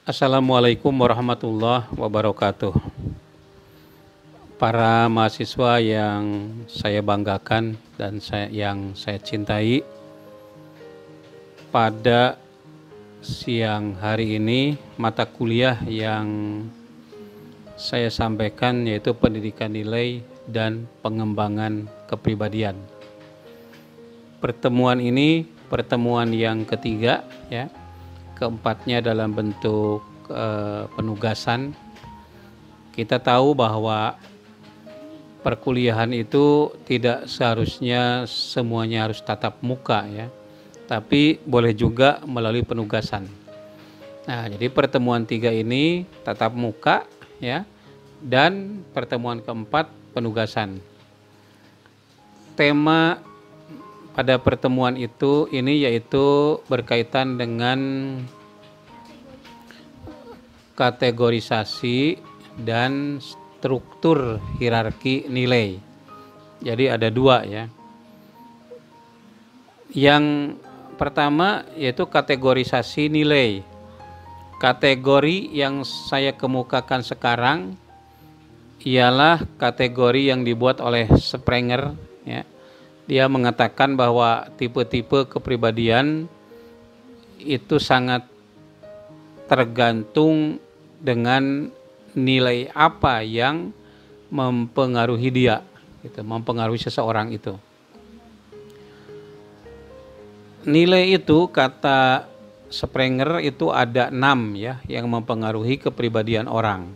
Assalamualaikum warahmatullahi wabarakatuh. Para mahasiswa yang saya banggakan dan yang saya cintai, pada siang hari ini mata kuliah yang saya sampaikan yaitu pendidikan nilai dan pengembangan kepribadian. Pertemuan ini pertemuan yang ketiga, ya. Keempatnya dalam bentuk penugasan. Kita tahu bahwa perkuliahan itu tidak seharusnya semuanya harus tatap muka, ya, tapi boleh juga melalui penugasan. Nah, jadi pertemuan tiga ini tatap muka, ya, dan pertemuan keempat penugasan. Tema pada pertemuan ini yaitu berkaitan dengan kategorisasi dan struktur hierarki nilai. Jadi ada dua, ya. Yang pertama yaitu kategorisasi nilai. Kategori yang saya kemukakan sekarang ialah kategori yang dibuat oleh Sprenger, ya. Dia mengatakan bahwa tipe-tipe kepribadian itu sangat tergantung dengan nilai apa yang mempengaruhi dia, gitu, mempengaruhi seseorang itu. Nilai itu kata Sprenger itu ada 6, ya, yang mempengaruhi kepribadian orang,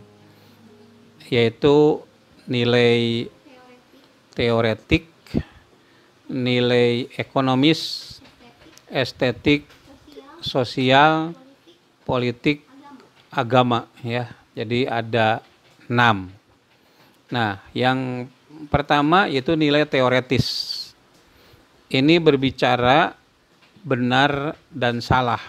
yaitu nilai teoretik, nilai ekonomis, estetik, sosial, politik, agama, ya. Jadi ada 6. Nah, yang pertama yaitu nilai teoretis. Ini berbicara benar dan salah.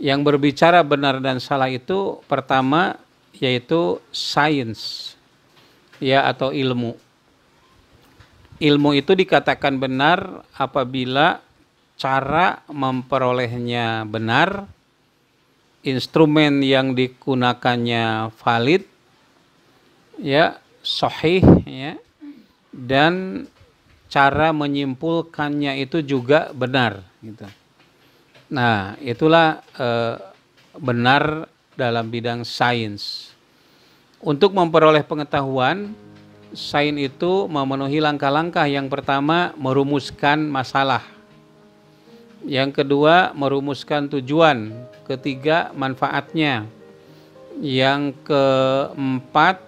Yang berbicara benar dan salah itu pertama yaitu sains, ya, atau ilmu. Ilmu itu dikatakan benar apabila cara memperolehnya benar, instrumen yang digunakannya valid, ya, sahih, ya, dan cara menyimpulkannya itu juga benar, gitu. Nah, itulah benar dalam bidang sains. Untuk memperoleh pengetahuan, sains itu memenuhi langkah-langkah. Yang pertama, merumuskan masalah. Yang kedua, merumuskan tujuan. Ketiga, manfaatnya. Yang keempat,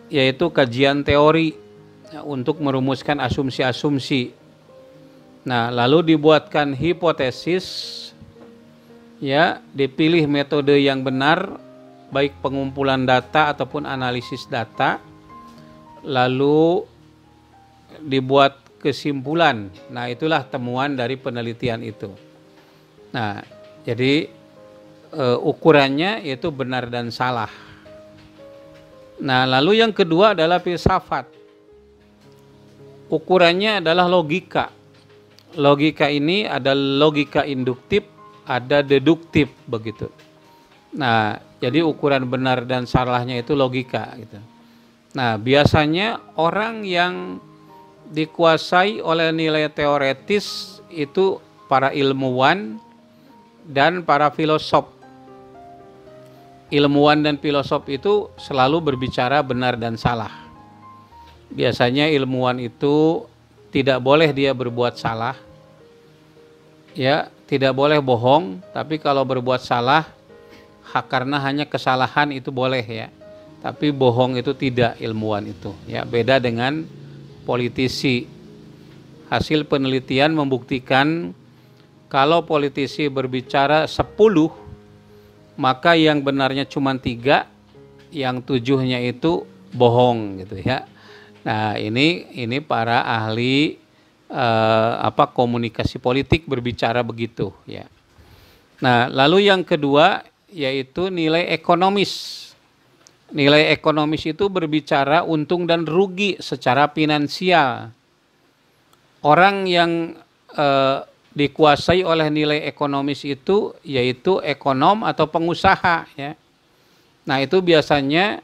yaitu kajian teori untuk merumuskan asumsi-asumsi. Nah, lalu dibuatkan hipotesis, ya, dipilih metode yang benar, baik pengumpulan data ataupun analisis data, lalu dibuat kesimpulan. Nah, itulah temuan dari penelitian itu. Nah, jadi ukurannya yaitu benar dan salah. Nah, lalu yang kedua adalah filsafat. Ukurannya adalah logika. Logika ini ada logika induktif, ada deduktif, begitu. Nah, jadi ukuran benar dan salahnya itu logika, gitu. Nah, biasanya orang yang dikuasai oleh nilai teoretis itu para ilmuwan dan para filosof. Ilmuwan dan filosof itu selalu berbicara benar dan salah. Biasanya ilmuwan itu tidak boleh dia berbuat salah, ya, tidak boleh bohong, tapi kalau berbuat salah karena hanya kesalahan itu boleh, ya. Tapi bohong itu tidak, ilmuwan itu, ya. Beda dengan politisi. Hasil penelitian membuktikan kalau politisi berbicara 10, maka yang benarnya cuma 3, yang 7-nya itu bohong, gitu, ya. Nah, ini para ahli komunikasi politik berbicara begitu, ya. Nah, lalu yang kedua yaitu nilai ekonomis. Nilai ekonomis itu berbicara untung dan rugi secara finansial. Orang yang dikuasai oleh nilai ekonomis itu yaitu ekonom atau pengusaha ya. Nah, itu biasanya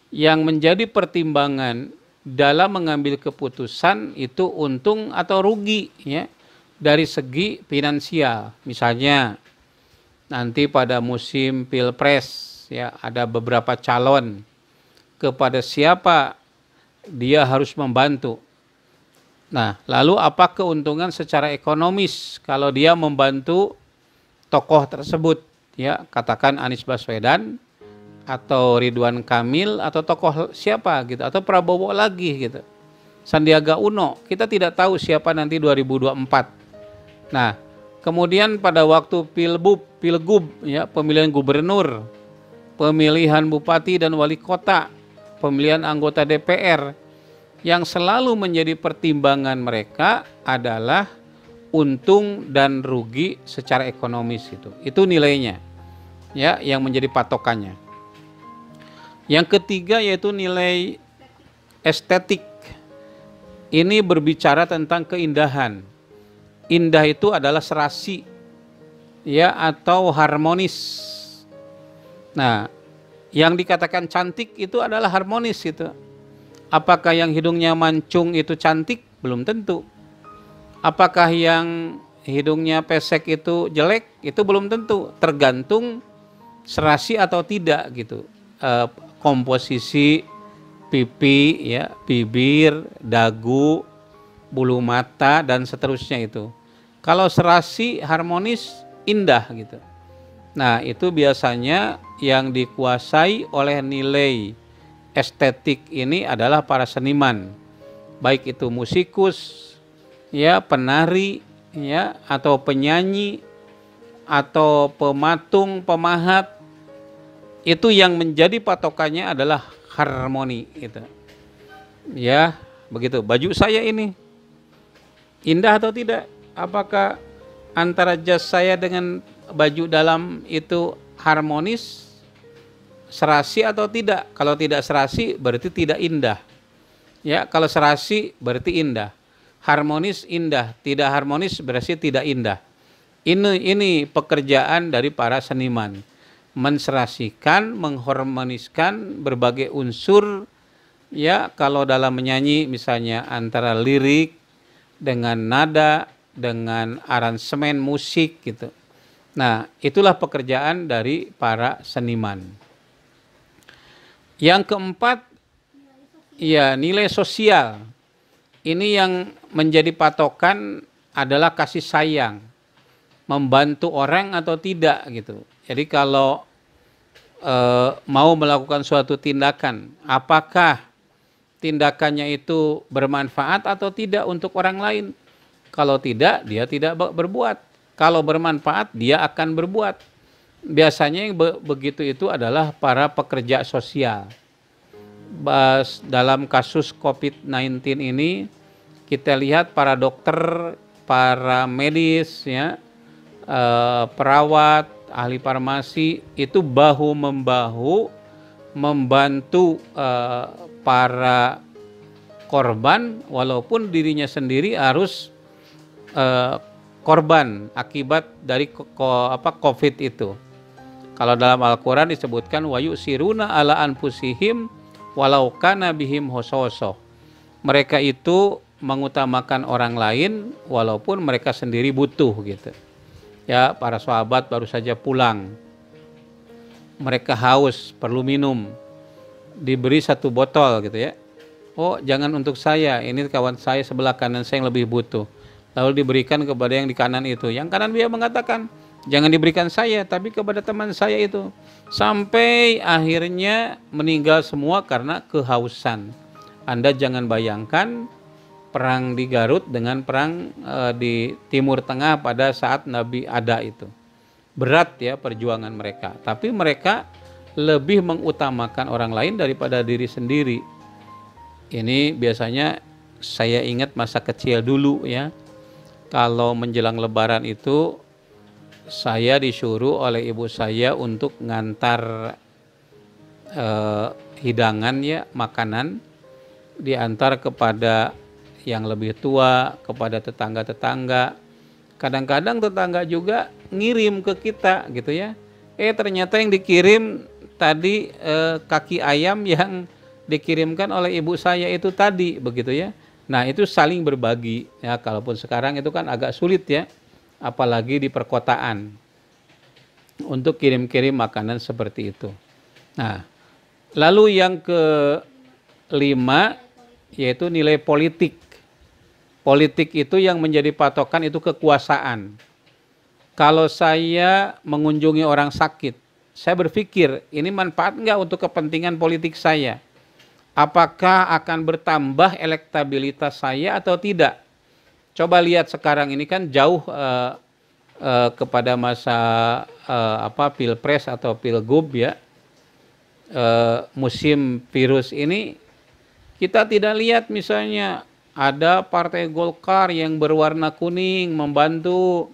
yang menjadi pertimbangan dalam mengambil keputusan itu untung atau rugi ya dari segi finansial. Misalnya nanti pada musim Pilpres ya ada beberapa calon, kepada siapa dia harus membantu. Nah, lalu apa keuntungan secara ekonomis kalau dia membantu tokoh tersebut ya, katakan Anies Baswedan atau Ridwan Kamil atau tokoh siapa gitu, atau Prabowo lagi gitu, Sandiaga Uno, kita tidak tahu siapa nanti 2024. Nah, kemudian pada waktu Pilgub ya, pemilihan gubernur, pemilihan bupati dan wali kota, pemilihan anggota DPR, yang selalu menjadi pertimbangan mereka adalah untung dan rugi secara ekonomis itu nilainya ya, yang menjadi patokannya. Yang ketiga yaitu nilai estetik. Ini berbicara tentang keindahan. Indah itu adalah serasi ya, atau harmonis. Nah, yang dikatakan cantik itu adalah harmonis itu. Apakah yang hidungnya mancung itu cantik? Belum tentu. Apakah yang hidungnya pesek itu jelek? Itu belum tentu. Tergantung serasi atau tidak gitu. Komposisi pipi, ya, bibir, dagu, bulu mata dan seterusnya itu. Kalau serasi, harmonis, indah gitu. Nah, itu biasanya yang dikuasai oleh nilai estetik ini adalah para seniman, baik itu musikus, ya, penari, ya, atau penyanyi, atau pematung, pemahat. Itu yang menjadi patokannya adalah harmoni, gitu. Ya, begitu. Baju saya ini indah atau tidak? Apakah antara jas saya dengan baju dalam itu harmonis? Serasi atau tidak? Kalau tidak serasi berarti tidak indah. Ya, kalau serasi berarti indah. Harmonis indah, tidak harmonis berarti tidak indah. Ini pekerjaan dari para seniman. Menserasikan, mengharmoniskan berbagai unsur ya, kalau dalam menyanyi misalnya antara lirik dengan nada, dengan aransemen musik gitu. Nah, itulah pekerjaan dari para seniman. Yang keempat, ya, nilai sosial. Ini yang menjadi patokan adalah kasih sayang, membantu orang atau tidak gitu. Jadi kalau mau melakukan suatu tindakan, apakah tindakannya itu bermanfaat atau tidak untuk orang lain? Kalau tidak, dia tidak berbuat. Kalau bermanfaat, dia akan berbuat. Biasanya yang begitu itu adalah para pekerja sosial. Dalam kasus COVID-19 ini kita lihat para dokter, para medis, ya, perawat, ahli farmasi itu bahu-membahu membantu para korban, walaupun dirinya sendiri harus korban akibat dari COVID itu. Kalau dalam Al-Quran disebutkan wa yusiruna ala anfusihim walau kana bihim hososo. Mereka itu mengutamakan orang lain walaupun mereka sendiri butuh gitu. Ya, para sahabat baru saja pulang. Mereka haus, perlu minum. Diberi 1 botol gitu ya. Oh, jangan untuk saya, ini kawan saya sebelah kanan saya yang lebih butuh. Lalu diberikan kepada yang di kanan itu. Yang kanan dia mengatakan, jangan diberikan saya, tapi kepada teman saya itu. Sampai akhirnya meninggal semua karena kehausan. Anda jangan bayangkan perang di Garut dengan perang di Timur Tengah pada saat Nabi ada itu. Berat ya perjuangan mereka. Tapi mereka lebih mengutamakan orang lain daripada diri sendiri. Ini biasanya saya ingat masa kecil dulu ya. Kalau menjelang Lebaran itu saya disuruh oleh ibu saya untuk ngantar hidangan ya, makanan, diantar kepada yang lebih tua, kepada tetangga-tetangga, Kadang-kadang tetangga juga ngirim ke kita gitu ya. Ternyata yang dikirim tadi kaki ayam yang dikirimkan oleh ibu saya itu tadi, begitu ya. Nah, itu saling berbagi ya, kalaupun sekarang itu kan agak sulit ya, apalagi di perkotaan untuk kirim-kirim makanan seperti itu. Nah, lalu yang kelima yaitu nilai politik. Politik itu yang menjadi patokan itu kekuasaan. Kalau saya mengunjungi orang sakit, saya berpikir ini manfaat enggak untuk kepentingan politik saya? Apakah akan bertambah elektabilitas saya atau tidak? Coba lihat sekarang ini kan jauh kepada masa pilpres atau pilgub ya, musim virus ini kita tidak lihat misalnya ada partai Golkar yang berwarna kuning membantu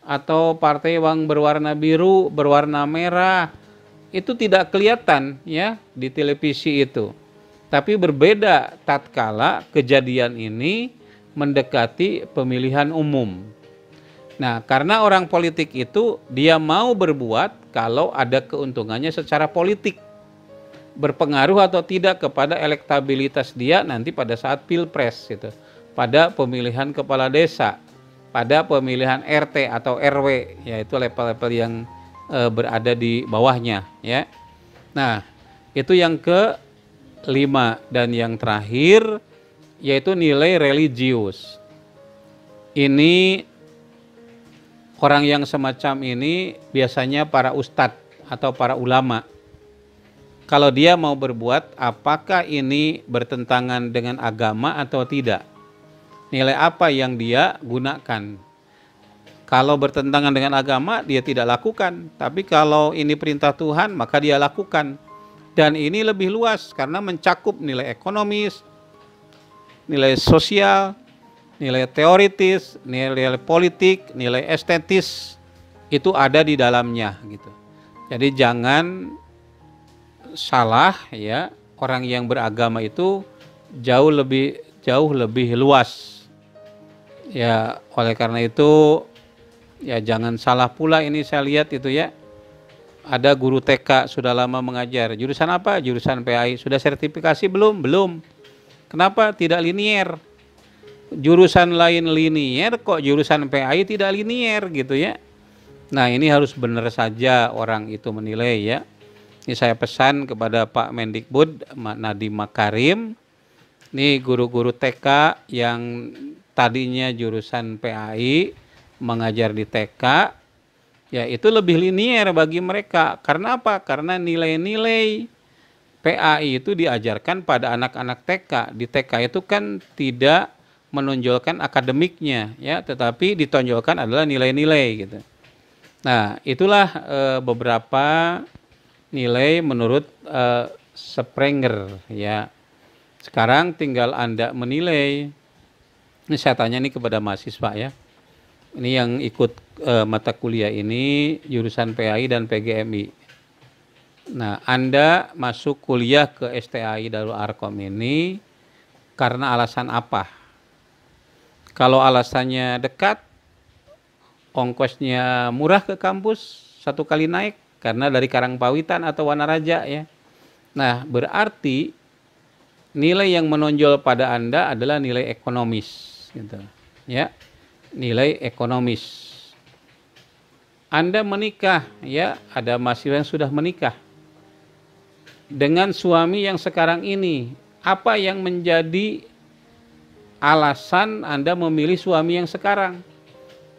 atau partai yang berwarna biru, berwarna merah, itu tidak kelihatan ya di televisi itu. Tapi berbeda tatkala kejadian ini mendekati pemilihan umum. Nah, karena orang politik itu dia mau berbuat kalau ada keuntungannya secara politik. Berpengaruh atau tidak kepada elektabilitas dia nanti pada saat pilpres itu. Pada pemilihan kepala desa, pada pemilihan RT atau RW, yaitu level-level yang berada di bawahnya ya. Nah, itu yang kelima, dan yang terakhir yaitu nilai religius. Ini orang yang semacam ini biasanya para ustadz atau para ulama. Kalau dia mau berbuat, apakah ini bertentangan dengan agama atau tidak? Nilai apa yang dia gunakan? Kalau bertentangan dengan agama, dia tidak lakukan. Tapi kalau ini perintah Tuhan, maka dia lakukan. Dan ini lebih luas karena mencakup nilai ekonomis, nilai sosial, nilai teoritis, nilai politik, nilai estetis, itu ada di dalamnya gitu. Jadi jangan salah ya, orang yang beragama itu jauh lebih luas. Ya, oleh karena itu ya jangan salah pula ini saya lihat itu ya. Ada guru TK sudah lama mengajar. Jurusan apa? Jurusan PAI. Sudah sertifikasi belum? Belum. Kenapa? Tidak linier. Jurusan lain linier, kok jurusan PAI tidak linier gitu ya. Nah, ini harus benar saja orang itu menilai ya. Ini saya pesan kepada Pak Mendikbud Nadiem Makarim. Ini guru-guru TK yang tadinya jurusan PAI mengajar di TK, ya itu lebih linier bagi mereka. Karena apa? Karena nilai-nilai PAI itu diajarkan pada anak-anak TK. Di TK itu kan tidak menonjolkan akademiknya ya, tetapi ditonjolkan adalah nilai-nilai gitu. Nah, itulah beberapa nilai menurut Sprenger ya. Sekarang tinggal Anda menilai. Ini saya tanya nih kepada mahasiswa ya. Ini yang ikut mata kuliah ini jurusan PAI dan PGMI. Nah, Anda masuk kuliah ke STAI Darul Arkom ini karena alasan apa? Kalau alasannya dekat, ongkosnya murah ke kampus, 1 kali naik karena dari Karangpawitan atau Wanaraja ya. Nah, berarti nilai yang menonjol pada Anda adalah nilai ekonomis gitu. Ya. Nilai ekonomis. Anda menikah ya, ada mahasiswa yang sudah menikah dengan suami yang sekarang ini. Apa yang menjadi alasan Anda memilih suami yang sekarang?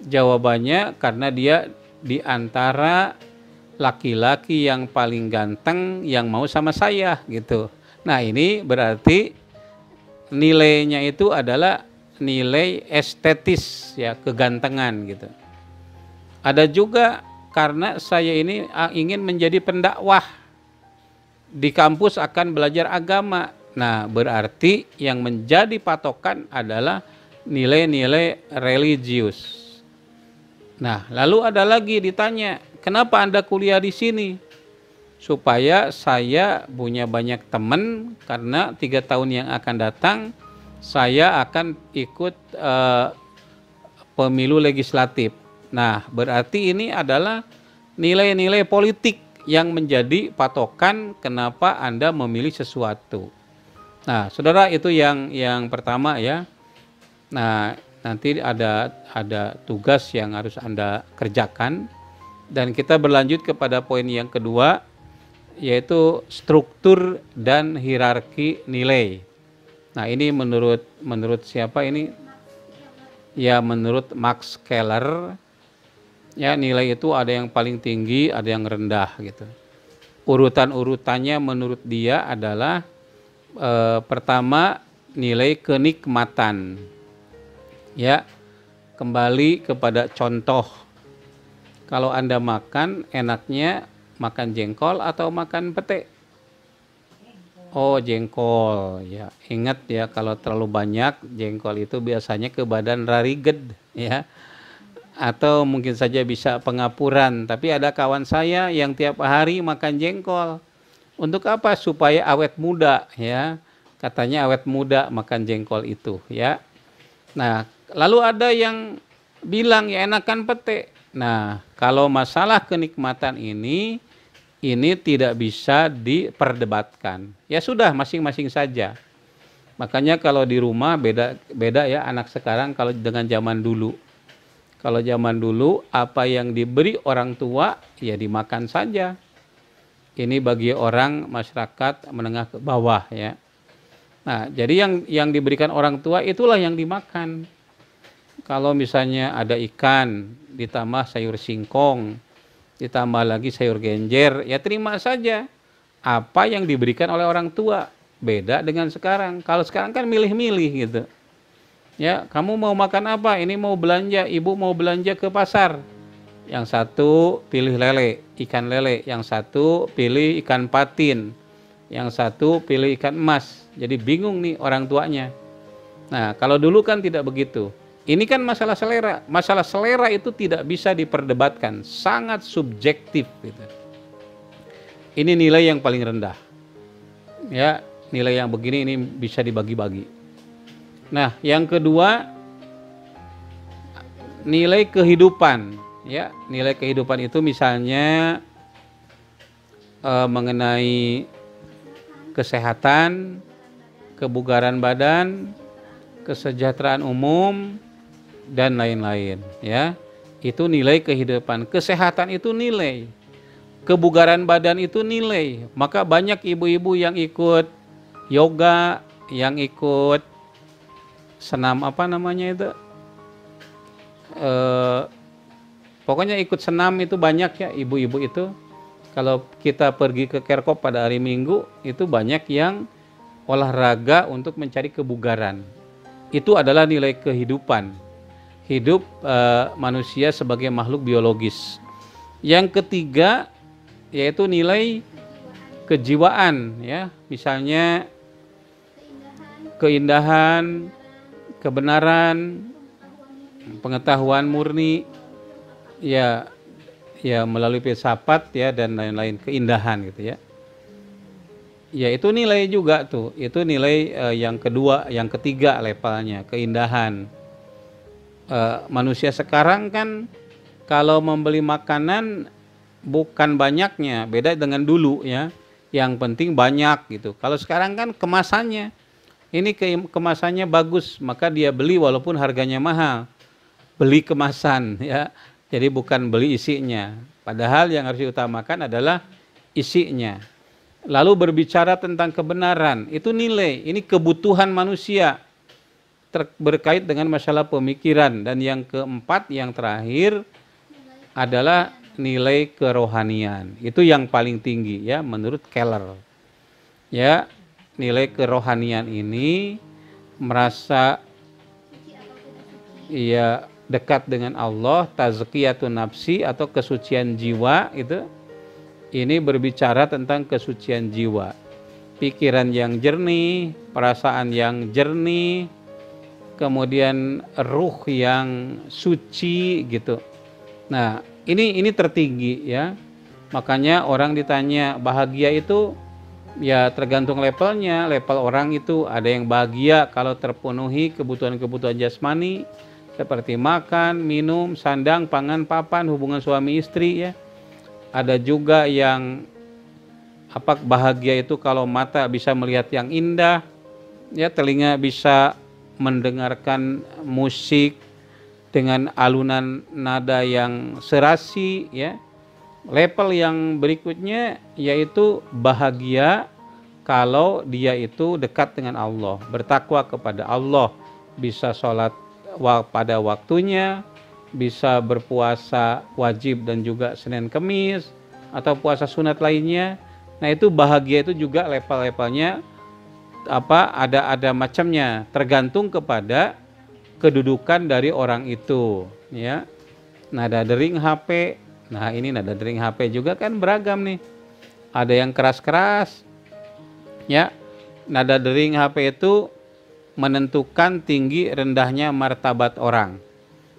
Jawabannya karena dia di antara laki-laki yang paling ganteng yang mau sama saya gitu. Nah, ini berarti nilainya itu adalah nilai estetis ya, kegantengan gitu. Ada juga karena saya ini ingin menjadi pendakwah di kampus akan belajar agama. Nah, berarti yang menjadi patokan adalah nilai-nilai religius. Nah, lalu ada lagi ditanya, kenapa Anda kuliah di sini? Supaya saya punya banyak teman, karena 3 tahun yang akan datang saya akan ikut pemilu legislatif. Nah, berarti ini adalah nilai-nilai politik yang menjadi patokan kenapa Anda memilih sesuatu. Nah, saudara, itu yang pertama ya. Nah, nanti ada tugas yang harus Anda kerjakan, dan kita berlanjut kepada poin yang kedua, yaitu struktur dan hierarki nilai. Nah, ini menurut siapa ini? Ya, menurut Max Keller. Ya, nilai itu ada yang paling tinggi, ada yang rendah gitu. Urutan-urutannya menurut dia adalah pertama nilai kenikmatan. Ya, kembali kepada contoh. Kalau Anda makan, enaknya makan jengkol atau makan pete? Oh, jengkol. Ya, ingat ya, kalau terlalu banyak jengkol itu biasanya ke badan rariged ya. Atau mungkin saja bisa pengapuran. Tapi ada kawan saya yang tiap hari makan jengkol. Untuk apa? Supaya awet muda ya. Katanya awet muda makan jengkol itu ya. Nah, lalu ada yang bilang ya enakan pete. Nah, kalau masalah kenikmatan ini tidak bisa diperdebatkan. Ya sudah, masing-masing saja. Makanya kalau di rumah beda ya anak sekarang kalau dengan zaman dulu. Kalau zaman dulu apa yang diberi orang tua ya dimakan saja. Ini bagi orang masyarakat menengah ke bawah ya. Nah, jadi yang diberikan orang tua itulah yang dimakan. Kalau misalnya ada ikan ditambah sayur singkong, ditambah lagi sayur genjer, ya terima saja apa yang diberikan oleh orang tua. Beda dengan sekarang. Kalau sekarang kan milih-milih gitu. Ya, kamu mau makan apa? Ini mau belanja, ibu mau belanja ke pasar. Yang satu pilih lele, ikan lele. Yang satu pilih ikan patin. Yang satu pilih ikan emas. Jadi bingung nih orang tuanya. Nah, kalau dulu kan tidak begitu. Ini kan masalah selera. Masalah selera itu tidak bisa diperdebatkan. Sangat subjektif gitu. Ini nilai yang paling rendah. Ya, nilai yang begini ini bisa dibagi-bagi. Nah, yang kedua nilai kehidupan. Ya, nilai kehidupan itu misalnya mengenai kesehatan, kebugaran badan, kesejahteraan umum, dan lain-lain. Ya, itu nilai kehidupan. Kesehatan itu nilai, kebugaran badan itu nilai. Maka banyak ibu-ibu yang ikut yoga, yang ikut senam apa namanya itu, pokoknya ikut senam itu banyak ya ibu-ibu itu. Kalau kita pergi ke Kerkop pada hari Minggu itu banyak yang olahraga untuk mencari kebugaran. Itu adalah nilai kehidupan, hidup manusia sebagai makhluk biologis. Yang ketiga yaitu nilai kejiwaan ya, misalnya keindahan, kebenaran, pengetahuan murni, ya melalui filsafat ya dan lain-lain, keindahan gitu ya. Ya itu nilai juga tuh, itu nilai yang kedua, yang ketiga levelnya, keindahan. Manusia sekarang kan kalau membeli makanan bukan banyaknya, beda dengan dulu ya. Yang penting banyak gitu. Kalau sekarang kan kemasannya. Ini kemasannya bagus, maka dia beli walaupun harganya mahal. Beli kemasan ya. Jadi bukan beli isinya. Padahal yang harus diutamakan adalah isinya. Lalu berbicara tentang kebenaran, itu nilai, ini kebutuhan manusia berkait dengan masalah pemikiran. Dan yang keempat, yang terakhir adalah nilai kerohanian. Itu yang paling tinggi ya menurut Keller. Ya. Nilai kerohanian ini merasa ia dekat dengan Allah, tazkiyatun nafsi atau kesucian jiwa itu. Ini berbicara tentang kesucian jiwa. Pikiran yang jernih, perasaan yang jernih, kemudian ruh yang suci gitu. Nah, ini tertinggi ya. Makanya orang ditanya bahagia itu ya tergantung levelnya. Level orang itu ada yang bahagia kalau terpenuhi kebutuhan-kebutuhan jasmani, seperti makan, minum, sandang, pangan, papan, hubungan suami istri ya. Ada juga yang bahagia itu kalau mata bisa melihat yang indah, ya, telinga bisa mendengarkan musik dengan alunan nada yang serasi ya. Level yang berikutnya yaitu bahagia kalau dia itu dekat dengan Allah, bertakwa kepada Allah, bisa sholat pada waktunya, bisa berpuasa wajib dan juga Senin Kemis atau puasa sunat lainnya. Nah, itu bahagia itu juga level-levelnya ada macamnya, tergantung kepada kedudukan dari orang itu ya. Nada dering HP, nah ini nada dering HP juga kan beragam nih, ada yang keras-keras ya. Nada dering HP itu menentukan tinggi rendahnya martabat orang.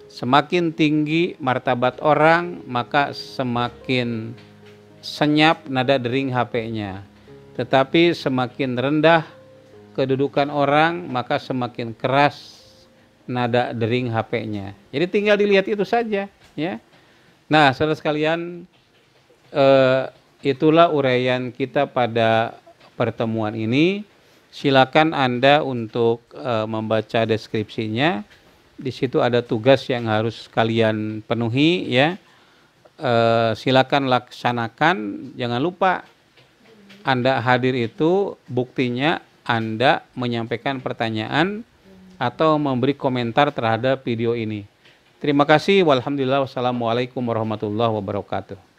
Semakin tinggi martabat orang, maka semakin senyap nada dering HP-nya. Tetapi semakin rendah kedudukan orang, maka semakin keras nada dering HP-nya. Jadi tinggal dilihat itu saja ya. Nah, saudara sekalian, itulah uraian kita pada pertemuan ini. Silakan Anda untuk membaca deskripsinya. Di situ ada tugas yang harus kalian penuhi ya. Silakan laksanakan. Jangan lupa Anda hadir itu buktinya Anda menyampaikan pertanyaan atau memberi komentar terhadap video ini. Terima kasih. Walhamdulillah. Wassalamualaikum warahmatullahi wabarakatuh.